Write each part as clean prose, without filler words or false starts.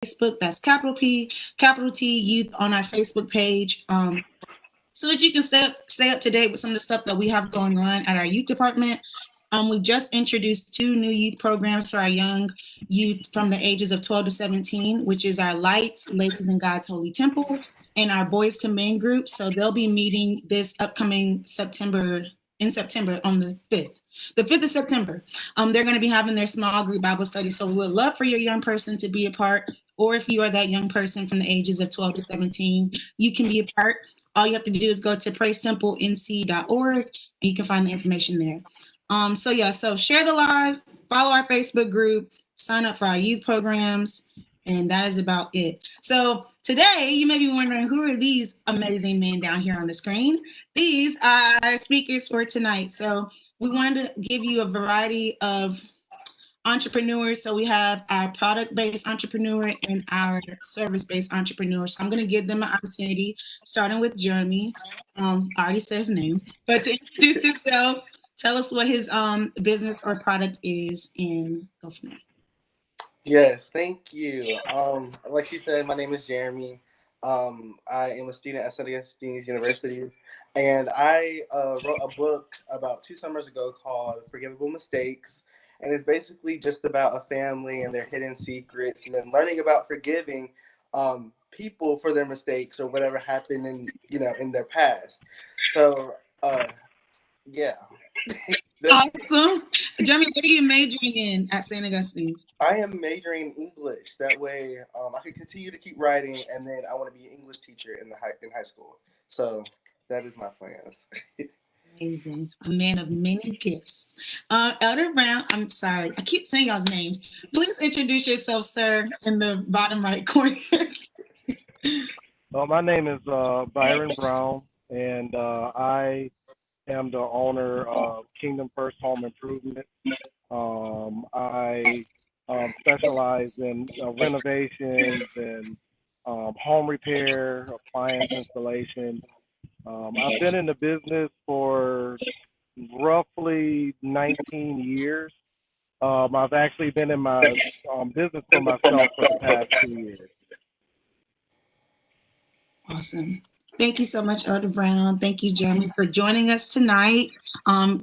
Facebook. That's capital P, capital T Youth on our Facebook page. So that you can stay up to date with some of the stuff that we have going on at our youth department. We've just introduced two new youth programs for our young youth from the ages of 12 to 17, which is our Lights, Ladies in God's Holy Temple, and our Boys to Men group. So they'll be meeting this upcoming September on the 5th. The 5th of September. They're going to be having their small group Bible study. So we would love for your young person to be a part, or if you are that young person from the ages of 12 to 17, you can be a part. All you have to do is go to praisetempleinc.org and you can find the information there. So share the live, follow our Facebook group, sign up for our youth programs, and that is about it. So today you may be wondering, who are these amazing men down here on the screen? These are our speakers for tonight. So we wanted to give you a variety of entrepreneurs. So we have our product-based entrepreneur and our service-based entrepreneur. So I'm going to give them an opportunity, starting with Jeremy. I already said his name, but to introduce himself, tell us what his business or product is, and go from there. Yes, thank you. Like she said, my name is Jeremy. I am a student at Southern University, and I wrote a book about 2 summers ago called Forgivable Mistakes. And it's basically just about a family and their hidden secrets, and then learning about forgiving people for their mistakes or whatever happened in their past. So yeah. Awesome. Jeremy, what are you majoring in at St. Augustine's? I am majoring in English. That way, I can continue to keep writing, and then I want to be an English teacher in high school. So that is my plans. Amazing. A man of many gifts. Elder Brown, I'm sorry, I keep saying y'all's names. Please introduce yourself, sir, in the bottom right corner. My name is Byron Brown, and I am the owner of Kingdom First Home Improvement. I specialize in renovations and home repair, appliance installation. I've been in the business for roughly 19 years. I've actually been in my business for myself for the past 2 years. Awesome. Thank you so much, Elder Brown. Thank you, Jeremy, for joining us tonight.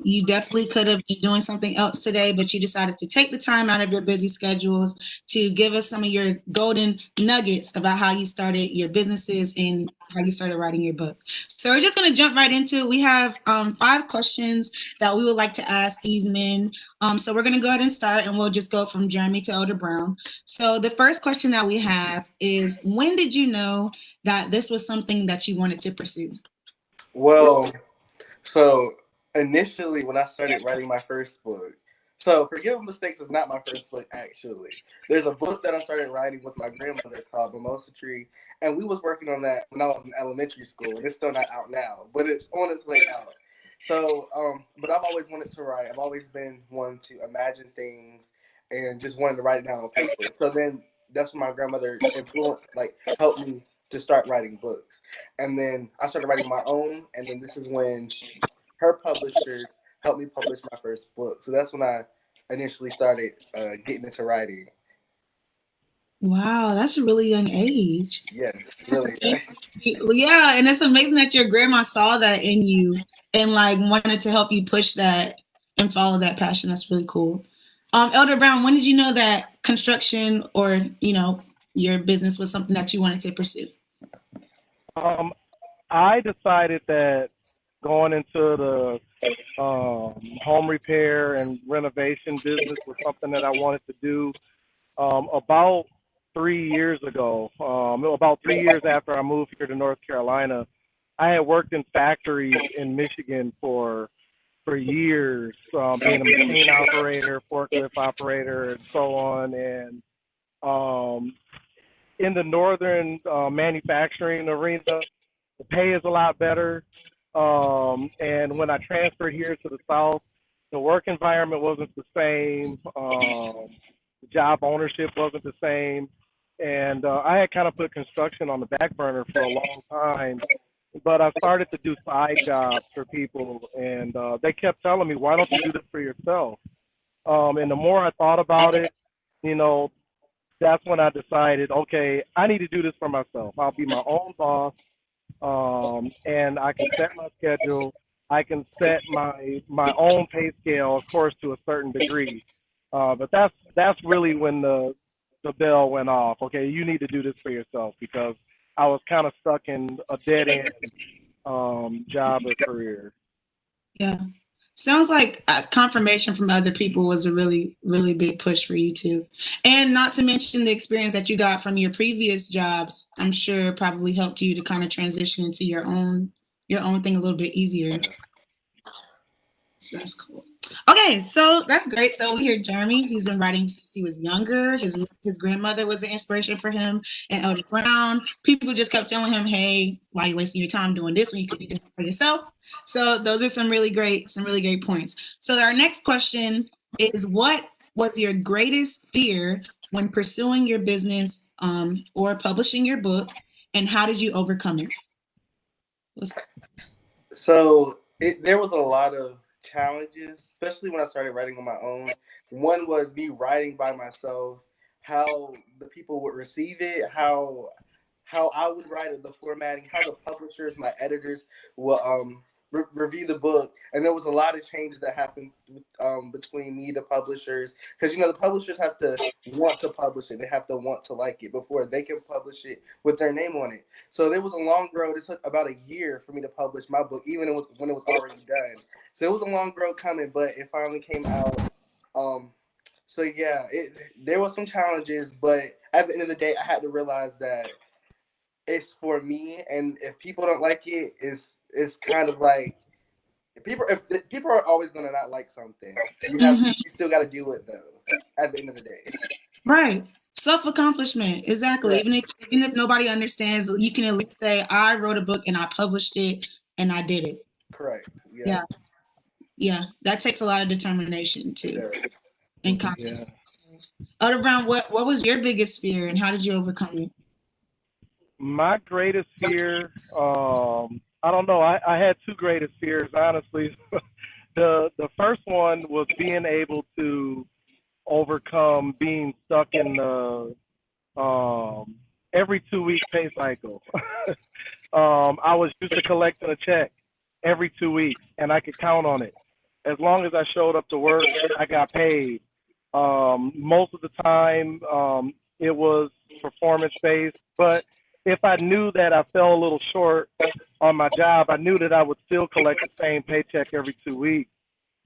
You definitely could have been doing something else today, but you decided to take the time out of your busy schedules to give us some of your golden nuggets about how you started your businesses and how you started writing your book. So we're just going to jump right into it. We have 5 questions that we would like to ask these men. So we're going to go ahead and start, and we'll just go from Jeremy to Elder Brown. So the first question that we have is, when did you know that this was something that you wanted to pursue? Well, so initially when I started writing my first book, so Forgiving Mistakes is not my first book actually. There's a book that I started writing with my grandmother called Mimosa Tree, and we was working on that when I was in elementary school, and it's still not out now, but it's on its way out. So, but I've always wanted to write. I've always been one to imagine things and just wanted to write it down on paper. So then that's when my grandmother influenced, like, helped me to start writing books. And then I started writing my own, and then this is when her publisher helped me publish my first book. So that's when I initially started getting into writing. Wow, that's a really young age. Yes, really. Yeah, and it's amazing that your grandma saw that in you and like wanted to help you push that and follow that passion. That's really cool. Elder Brown, when did you know that construction or your business was something that you wanted to pursue? Um, I decided that going into the home repair and renovation business was something that I wanted to do about 3 years ago. About 3 years after I moved here to North Carolina, I had worked in factories in Michigan for years, being a machine operator, forklift operator, and so on. And in the northern manufacturing arena, the pay is a lot better. And when I transferred here to the South, the work environment wasn't the same. The job ownership wasn't the same. And I had kind of put construction on the back burner for a long time. But I started to do side jobs for people, and they kept telling me, why don't you do this for yourself? And the more I thought about it, you know, that's when I decided, okay, I need to do this for myself. I'll be my own boss, and I can set my schedule. I can set my own pay scale, of course, to a certain degree. But that's really when the bell went off. Okay, you need to do this for yourself, because I was kind of stuck in a dead end job or career. Yeah. Sounds like confirmation from other people was a really, really big push for you too. And not to mention the experience that you got from your previous jobs, I'm sure probably helped you to kind of transition into your own thing a little bit easier. So that's cool. Okay, so that's great. So we hear Jeremy. He's been writing since he was younger. His grandmother was an inspiration for him. And Elder Brown, people just kept telling him, "Hey, why are you wasting your time doing this when you could be doing it for yourself?" So those are some really great points. So our next question is, what was your greatest fear when pursuing your business or publishing your book, and how did you overcome it? So there was a lot of challenges, especially when I started writing on my own. One was me writing by myself, how the people would receive it, how I would write it, the formatting, how the publishers, my editors will review the book. And there was a lot of changes that happened between me, the publishers, because the publishers have to want to publish it. They have to want to like it before they can publish it with their name on it. So there was a long road. It took about a year for me to publish my book, even when it was already done. So it was a long road coming, but it finally came out. So yeah, there was some challenges, but at the end of the day, I had to realize that it's for me, and if people don't like it, it's kind of like if people are always gonna not like something, you still got to do it though. At the end of the day, right? Self-accomplishment, exactly. Right. Even if nobody understands, you can at least say, "I wrote a book and I published it and I did it." Correct. Yeah. Yeah. That takes a lot of determination too, Yeah. and confidence. Elder Brown, what was your biggest fear and how did you overcome it? My greatest fear, I don't know. I had two greatest fears, honestly. The first one was being able to overcome being stuck in the every 2 week pay cycle. I was used to collecting a check every 2 weeks, and I could count on it. As long as I showed up to work, I got paid. Most of the time, it was performance based, but if I knew that I fell a little short on my job, I knew that I would still collect the same paycheck every 2 weeks.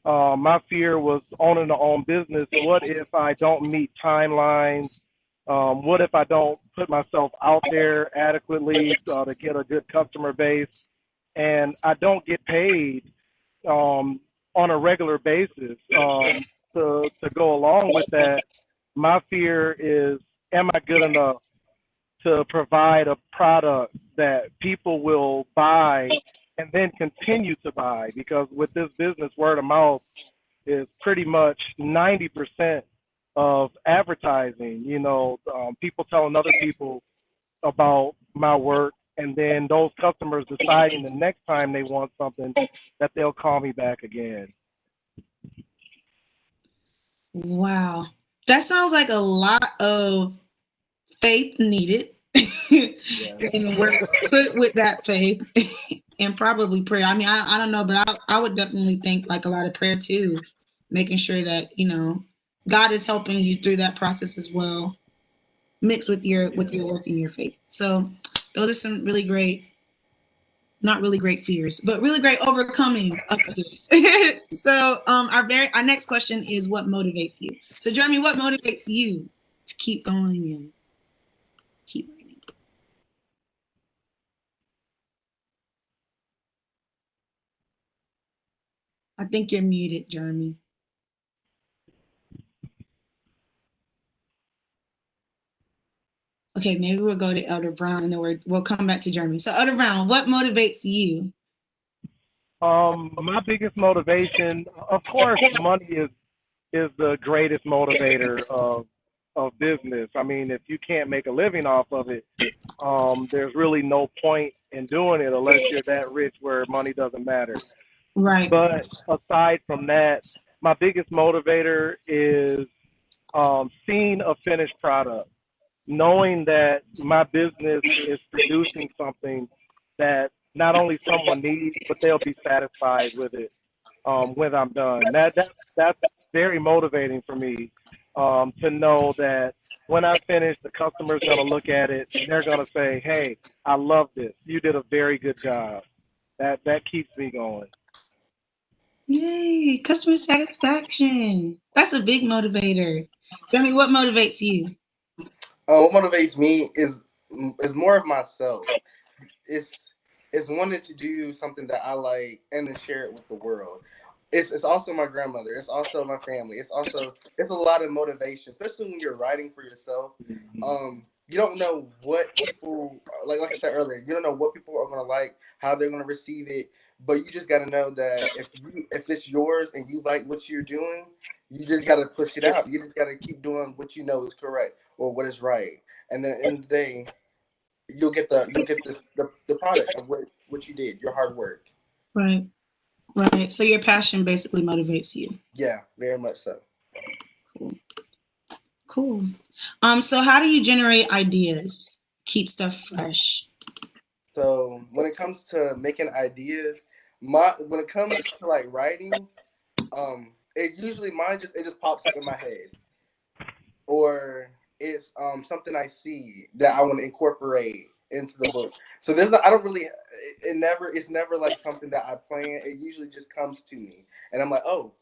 My fear was owning a own business. What if I don't meet timelines? What if I don't put myself out there adequately to get a good customer base, and I don't get paid on a regular basis? To go along with that, my fear is, am I good enough to provide a product that people will buy and then continue to buy? Because with this business, word of mouth is pretty much 90% of advertising. People telling other people about my work, and then those customers deciding the next time they want something that they'll call me back again. Wow. That sounds like a lot of faith needed. And work put with that faith and probably prayer. I mean, I don't know, but I would definitely think like a lot of prayer too, making sure that, God is helping you through that process as well, mixed with your work and your faith. So those are some really great, not really great fears, but really great overcoming of fears. So our next question is, what motivates you? So Jeremy, what motivates you to keep going and keep writing? I think you're muted, Jeremy. Okay, maybe we'll go to Elder Brown and then we'll come back to Jeremy. So Elder Brown, what motivates you? My biggest motivation, of course, money is the greatest motivator of business. I mean, if you can't make a living off of it, there's really no point in doing it unless you're that rich where money doesn't matter. Right. But aside from that, my biggest motivator is seeing a finished product. knowing that my business is producing something that not only someone needs, but they'll be satisfied with it when I'm done. That's very motivating for me to know that when I finish, the customer's gonna look at it and they're gonna say, "Hey, I love this. You did a very good job." That keeps me going. Yay, customer satisfaction. That's a big motivator. Jeremy, what motivates you? What motivates me is more of myself. It's it's wanting to do something that I like and then share it with the world. It's also my grandmother. It's also my family. It's a lot of motivation, especially when you're writing for yourself. You don't know what people like I said earlier. You don't know what people are gonna like, how they're gonna receive it. But you just gotta know that if it's yours and you like what you're doing, you just gotta push it out. You just gotta keep doing what you know is correct or what is right. And then in the day, you'll get the product of what you did, your hard work. Right, right. So your passion basically motivates you. Yeah, very much so. Cool. Cool. So how do you generate ideas? Keep stuff fresh. So when it comes to making ideas, my when it comes to like writing, it usually mine just it just pops up in my head, or it's something I see that I want to incorporate into the book. So there's not I don't really it's never like something that I plan. It usually just comes to me, and I'm like, oh,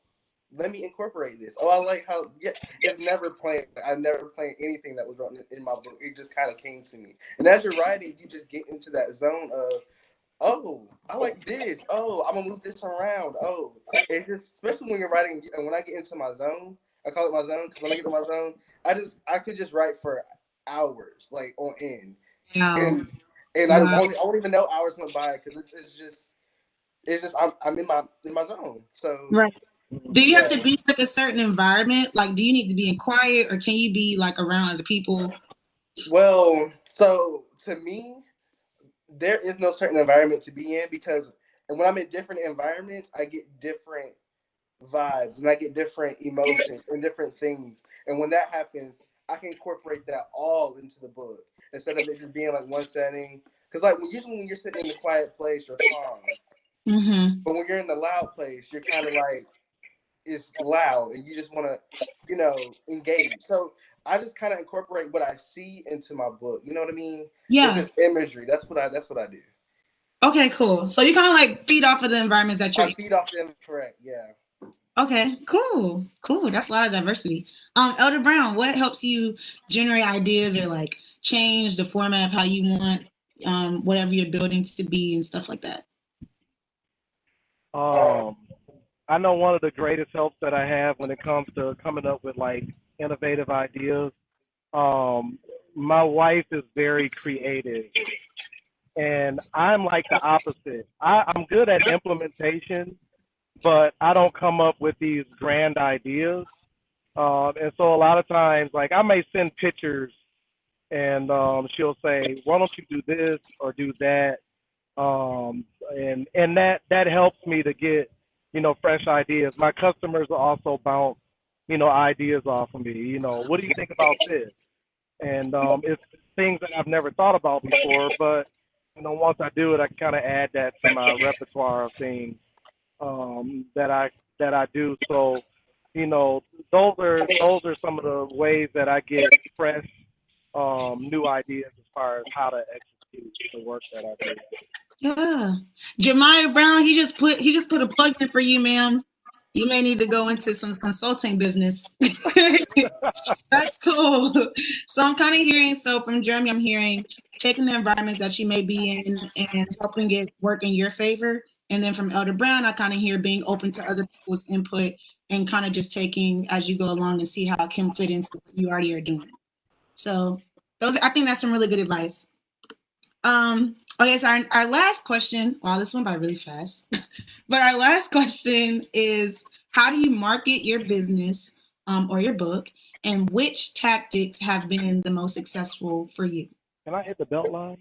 let me incorporate this. Oh, I like how it's never planned. I never planned anything that was written in my book. It just kind of came to me. And as you're writing, you just get into that zone of, oh, I like this. Oh, I'm gonna move this around. Oh, it's just especially when you're writing. And when I get into my zone, I call it my zone because when I get to my zone, I could just write for hours, like on end, Wow. and Wow. I won't even know hours went by because it's just I'm in my zone. So Right. Do you have yeah. to be like a certain environment? Like, do you need to be in quiet or can you be like around other people? Well, so to me, there is no certain environment to be in because and when I'm in different environments, I get different vibes and I get different emotions and different things. And when that happens, I can incorporate that all into the book instead of it just being like one setting. Because like usually when you're sitting in a quiet place, you're calm. Mm-hmm. But when you're in the loud place, you're kind of like it's loud and you just want to, engage. So I just kind of incorporate what I see into my book. You know what I mean? It's Yeah. just imagery. That's what I do. Okay, cool. So you kind of like feed off of the environments that you're I in. feed off them. Correct. Yeah. Okay, cool. Cool. That's a lot of diversity. Elder Brown, what helps you generate ideas or like change the format of how you want whatever you're building to be and stuff like that? Um, I know one of the greatest helps that I have when it comes to coming up with like innovative ideas. Um, my wife is very creative, and I'm like the opposite. I'm good at implementation, but I don't come up with these grand ideas. And so a lot of times, like I may send pictures, and she'll say, "Why don't you do this or do that?" And that helps me to get fresh ideas. My customers also bounce ideas off of me. What do you think about this? And it's things that I've never thought about before, but once I do it, I kind of add that to my repertoire of things that I do. So those are some of the ways that I get fresh new ideas as far as how to execute the work that I do. Yeah. Jemiah Brown, he just put a plug in for you, ma'am. You may need to go into some consulting business. That's cool. So I'm kind of hearing, so from Jeremy, I'm hearing taking the environments that you may be in and helping it work in your favor. And then from Elder Brown, I kind of hear being open to other people's input and kind of just taking as you go along and see how it can fit into what you already are doing. So I think that's some really good advice. Okay, so our last question, wow, this went by really fast. But our last question is how do you market your business or your book, and which tactics have been the most successful for you? Can I hit the belt line?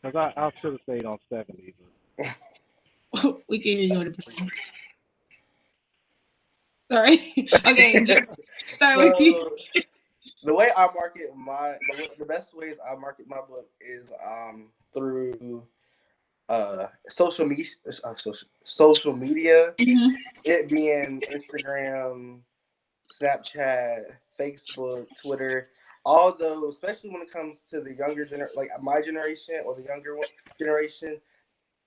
Because I should have stayed on 70. We can hear you on the phone. Sorry. Okay, start with you. So the way I market the best ways I market my book is through social media, Mhm. it being Instagram, Snapchat, Facebook, Twitter, all those, especially when it comes to the younger like my generation or the younger generation,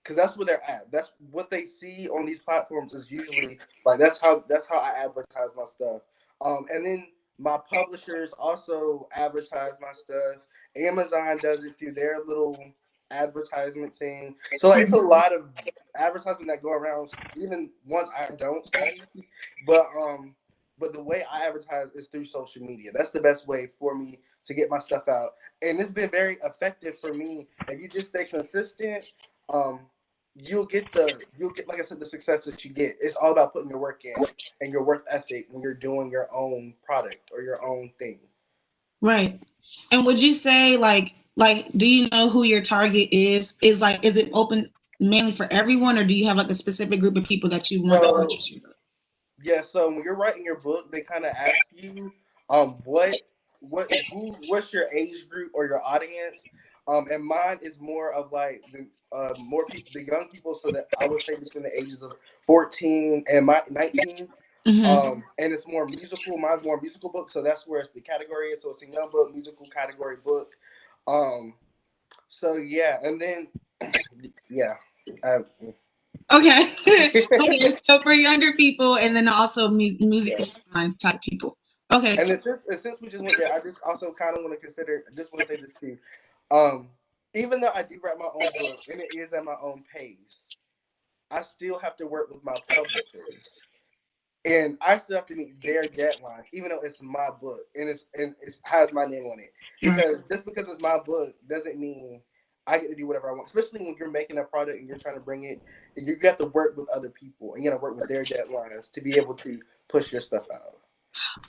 because that's where they're at. That's what they see on these platforms is usually like that's how I advertise my stuff. And then my publishers also advertise my stuff. Amazon does it through their little advertisement thing. So like it's a lot of advertisement that go around, even ones I don't see. But but the way I advertise is through social media. That's the best way for me to get my stuff out, and it's been very effective for me. If you just stay consistent, um, you'll get like I said, the success that you get. It's all about putting your work in and your work ethic when you're doing your own product or your own thing. Right. And would you say do you know who your target is? Is it open mainly for everyone, or do you have like a specific group of people that you want to So purchase your book? yeah, so when you're writing your book, they kind of ask you what's your age group or your audience. And mine is more of like the more people, the young people, so that I would say between the ages of 14 and 19. Mm-hmm. And it's more musical. Mine's more musical book, so that's where it's the category is. So it's a young book, musical category book. Um, so yeah, and then yeah, um, Okay. Okay. So for younger people, and then also music yeah. type people. Okay. And since we just went there, I just also kind of want to consider. I just want to say this too. Um, Even though I do write my own book and it is at my own pace, I still have to work with my publishers. And I still have to meet their deadlines, even though it's my book and it has my name on it. Right. Because just because it's my book doesn't mean I get to do whatever I want. Especially when you're making a product and you're trying to bring it, you have to work with other people and you got to work with their deadlines to be able to push your stuff out.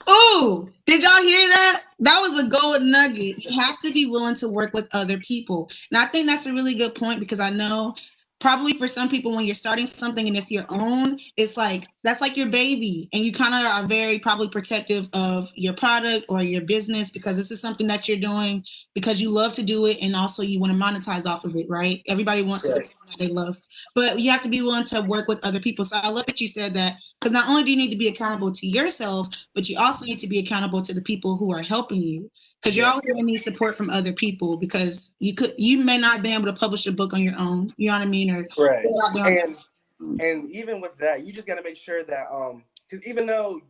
Oh, did y'all hear that? That was a gold nugget. You have to be willing to work with other people. And I think that's a really good point, because I know probably for some people, when you're starting something and it's your own, it's like that's like your baby. And you kind of are very probably protective of your product or your business, because this is something that you're doing because you love to do it. And also you want to monetize off of it, right? Everybody wants to do Right. something that they love, but you have to be willing to work with other people. So I love that you said that, because not only do you need to be accountable to yourself, but you also need to be accountable to the people who are helping you, because you're Yeah. always going to need support from other people, because you may not be able to publish a book on your own, you know what I mean, or Right. go out there on And And even with that, you just got to make sure that because even though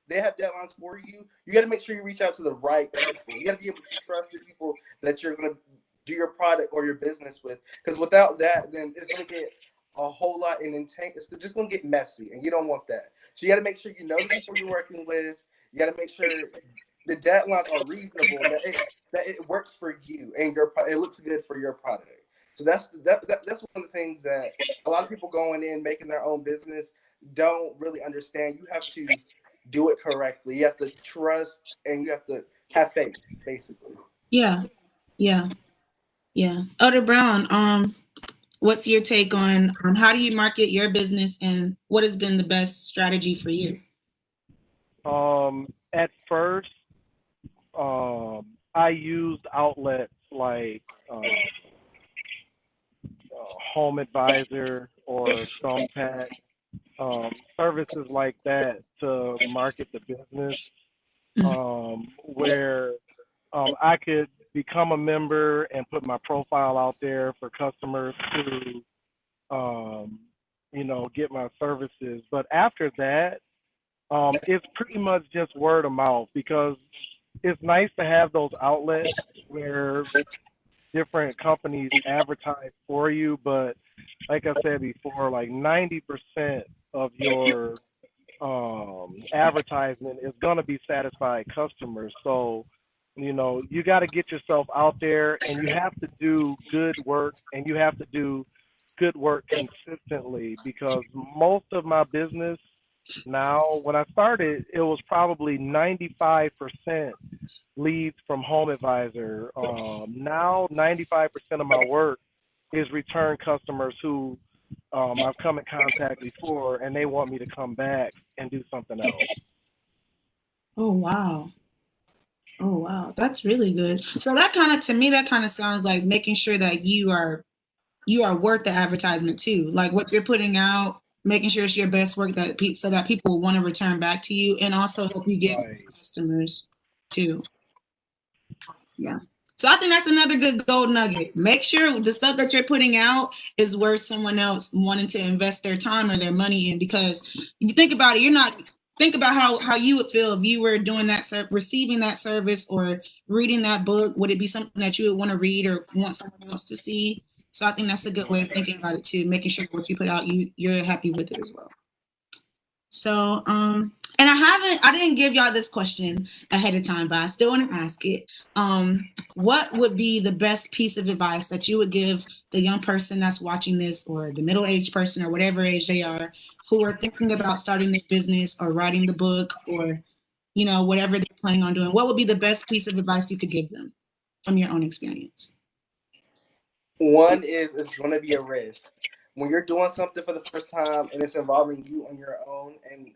they have deadlines for you, you got to make sure you reach out to the right people. You got to be able to trust the people that you're gonna do your product or your business with. Because without that, then it's gonna get a whole lot in intent. It's just gonna get messy, and you don't want that. So you got to make sure you know the people you're working with. You got to make sure the deadlines are reasonable, and that it works for you and it looks good for your product. So that's one of the things that a lot of people going in making their own business don't really understand. You have to do it correctly. You have to trust and you have to have faith, basically. Yeah, yeah, yeah. Elder Brown, what's your take on how do you market your business, and what has been the best strategy for you? At first, I used outlets like Home Advisor or Thumbtack, services like that to market the business, where I could become a member and put my profile out there for customers to, get my services. But after that, it's pretty much just word of mouth, because it's nice to have those outlets where different companies advertise for you, but like I said before, like 90% of your advertisement is going to be satisfied customers. So, you got to get yourself out there, and you have to do good work, and you have to do good work consistently, because most of my business now, when I started, it was probably 95% leads from Home Advisor. Now, 95% of my work is return customers who I've come in contact before, and they want me to come back and do something else. Oh, wow. Oh, wow. That's really good. So that kind of, to me, that kind of sounds like making sure that you are worth the advertisement too. Like what you're putting out, making sure it's your best work so that people will want to return back to you and also help you get Right. customers too. Yeah. So I think that's another good gold nugget. Make sure the stuff that you're putting out is worth someone else wanting to invest their time or their money in. Because if you think about it, think about how you would feel if you were doing that, receiving that service or reading that book. Would it be something that you would want to read or want someone else to see? So I think that's a good way of thinking about it too, making sure what you put out, you're happy with it as well. So, and I didn't give y'all this question ahead of time, but I still want to ask it. What would be the best piece of advice that you would give the young person that's watching this, or the middle-aged person, or whatever age they are, who are thinking about starting their business or writing the book, or, whatever they're planning on doing? What would be the best piece of advice you could give them from your own experience? One is it's going to be a risk. When you're doing something for the first time and it's involving you on your own and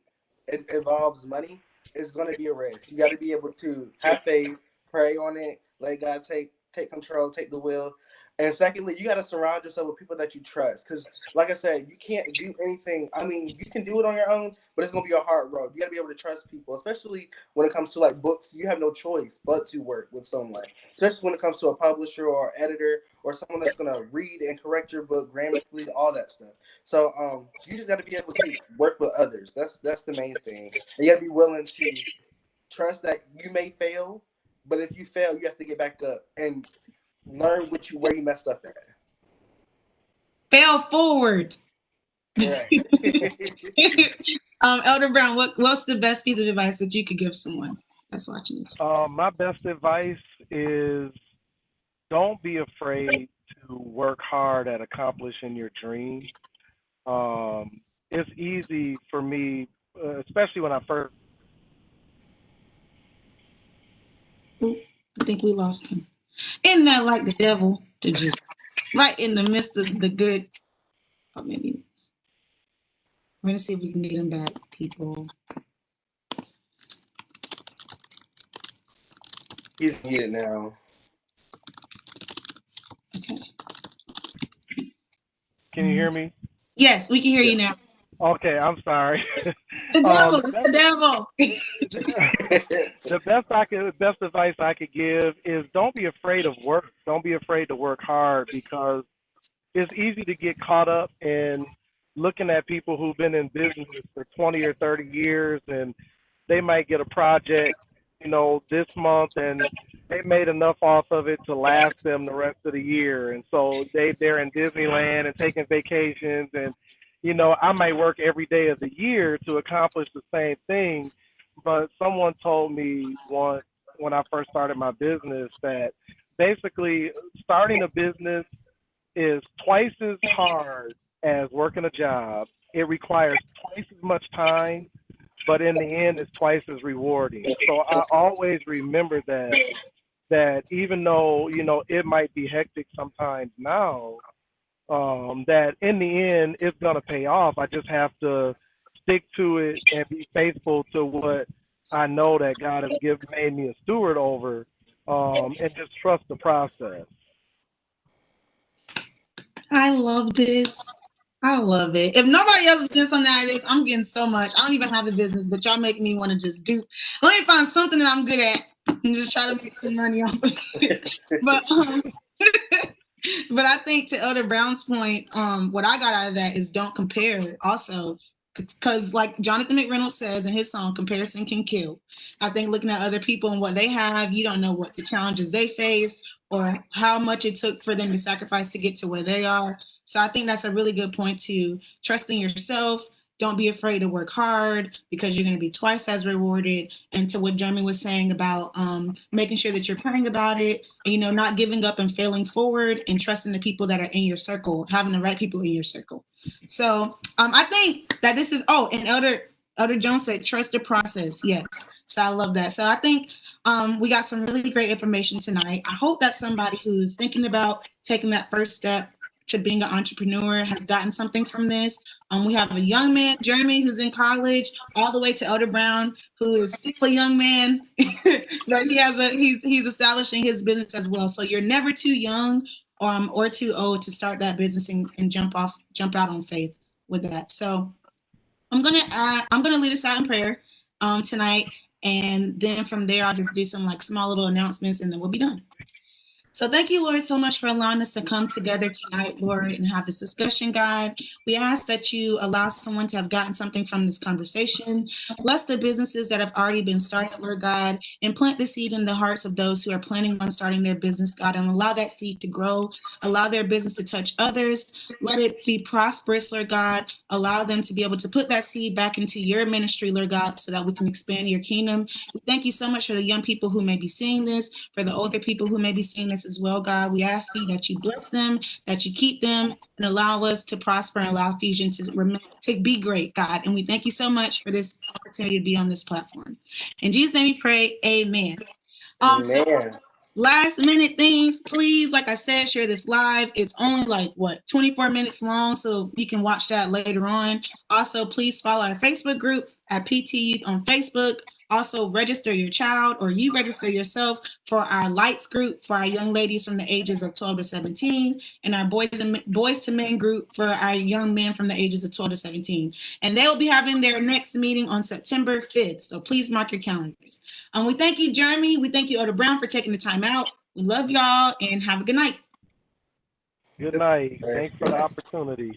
it involves money, it's going to be a risk. You got to be able to have faith, pray on it, let God take control, take the wheel. And secondly, you got to surround yourself with people that you trust. Because, like I said, you can't do anything. I mean, you can do it on your own, but it's going to be a hard road. You got to be able to trust people, especially when it comes to like books. You have no choice but to work with someone, especially when it comes to a publisher or editor or someone that's going to read and correct your book grammatically, all that stuff. So you just got to be able to work with others. That's the main thing. And you got to be willing to trust that you may fail, but if you fail, you have to get back up and learn where you messed up at. Fail forward. Correct. Elder Brown, what's the best piece of advice that you could give someone that's watching this? My best advice is don't be afraid to work hard at accomplishing your dream. It's easy for me, especially when I first. Ooh, I think we lost him. Isn't that like the devil to just right in the midst of the good? Oh, maybe we're gonna see if we can get him back, people. He's muted now. Okay. Can you hear me? Yes, we can hear you now. Okay, I'm sorry. The devil, it's the devil. The best advice I could give is don't be afraid of work. Don't be afraid to work hard, because it's easy to get caught up in looking at people who've been in business for 20 or 30 years, and they might get a project, this month, and they made enough off of it to last them the rest of the year. And so they're in Disneyland and taking vacations, and I might work every day of the year to accomplish the same thing. But someone told me once when I first started my business that basically starting a business is twice as hard as working a job. It requires twice as much time, but in the end, it's twice as rewarding. So I always remember that even though it might be hectic sometimes now, that in the end it's gonna pay off. I just have to stick to it and be faithful to what I know that God has made me a steward over, and just trust the process. I love this. I love it. If nobody else is doing something like this, I'm getting so much. I don't even have a business, but y'all make me want to just do. Let me find something that I'm good at and just try to make some money off of it. But but I think to Elder Brown's point, what I got out of that is don't compare. Also, because like Jonathan McReynolds says in his song, comparison can kill. I think looking at other people and what they have, you don't know what the challenges they faced or how much it took for them to sacrifice to get to where they are. So I think that's a really good point to trust in yourself. Don't be afraid to work hard because you're going to be twice as rewarded. And to what Jeremy was saying about making sure that you're praying about it, and, not giving up and failing forward, and trusting the people that are in your circle, having the right people in your circle. So I think that this is, and Elder Jones said, trust the process. Yes. So I love that. So I think we got some really great information tonight. I hope that somebody who's thinking about taking that first step to being an entrepreneur has gotten something from this. We have a young man, Jeremy, who's in college, all the way to Elder Brown, who is still a young man, but he's establishing his business as well. So you're never too young or too old to start that business and jump out on faith with that. So I'm gonna lead us out in prayer tonight, and then from there I'll just do some like small little announcements, and then we'll be done. So thank you, Lord, so much for allowing us to come together tonight, Lord, and have this discussion, God. We ask that you allow someone to have gotten something from this conversation. Bless the businesses that have already been started, Lord God, and plant the seed in the hearts of those who are planning on starting their business, God, and allow that seed to grow. Allow their business to touch others. Let it be prosperous, Lord God. Allow them to be able to put that seed back into your ministry, Lord God, so that we can expand your kingdom. We thank you so much for the young people who may be seeing this, for the older people who may be seeing this as well, God. We ask you that you bless them, that you keep them, and allow us to prosper and allow Fusion to be great, God. And we thank you so much for this opportunity to be on this platform. In Jesus' name we pray, amen. Amen. So last minute things, please, like I said, share this live. It's only like 24 minutes long, so you can watch that later on. Also, please follow our Facebook group at PT Youth on Facebook. Also, register your child, or you register yourself, for our lights group for our young ladies from the ages of 12 to 17, and our boys to men group for our young men from the ages of 12 to 17. And they will be having their next meeting on September 5th. So please mark your calendars. We thank you, Jeremy. We thank you, Elder Brown, for taking the time out. We love y'all, and have a good night. Good night. Thanks for the opportunity.